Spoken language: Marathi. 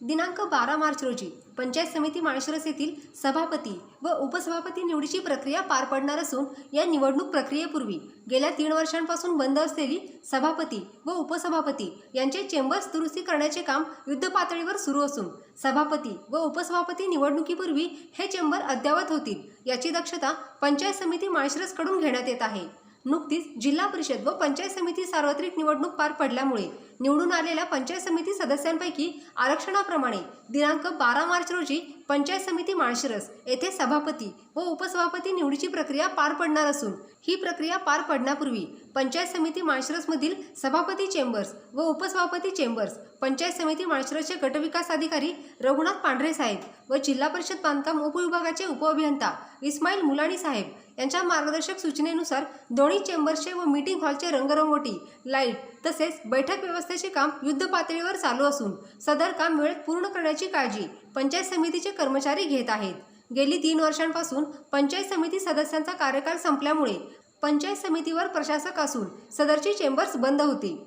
दिनांक 12 मार्च रोजी पंचायत समिती माळशिरस येथील सभापती व उपसभापती निवडीची प्रक्रिया पार पडणार असून या निवडणूक प्रक्रियेपूर्वी गेल्या 3 वर्षांपासून बंद असलेली सभापती व उपसभापती यांचे चेंबर्स दुरुस्ती करण्याचे काम युद्धपातळीवर सुरू असून सभापती व उपसभापती निवडणुकीपूर्वी हे चेंबर अद्ययावत होतील याची दक्षता पंचायत समिती माळशिरस कडून घेण्यात येत आहे। नुकतीच जिल्हा परिषद व पंचायत समिती सार्वत्रिक निवडणूक पार पडल्यामुळे निवडून आलेल्या पंचायत समिती सदस्यांपैकी आरक्षणाप्रमाणे दिनांक 12 मार्च रोजी पंचायत समिती माळशिरस येथे सभापती व उपसभापती निवडीची प्रक्रिया पार पडणार असून ही प्रक्रिया पार पडण्यापूर्वी पंचायत समिती माळशिरसमधील सभापती चेंबर्स व उपसभापती चेंबर्स, पंचायत समिती माळशिरसचे गटविकास अधिकारी रघुनाथ पांढरे साहेब व जिल्हा परिषद बांधकाम उपविभागाचे उपअभियंता इस्माईल मुलानी साहेब यांच्या मार्गदर्शक सूचनेनुसार दोन्ही चेंबर्सचे व मीटिंग हॉलचे रंगरंगोटी, लाईट तसेच बैठक व्यवस्थेचे काम युद्धपातळीवर चालू असून सदर काम वेळेत पूर्ण करण्याची काळजी पंचायत समितीचे कर्मचारी घेत आहेत। गेली 3 वर्षांपासून पंचायत समिती सदस्यांचा कार्यकाल संपल्यामुळे पंचायत समितीवर प्रशासक असून सदरची चेंबर्स बंद होती।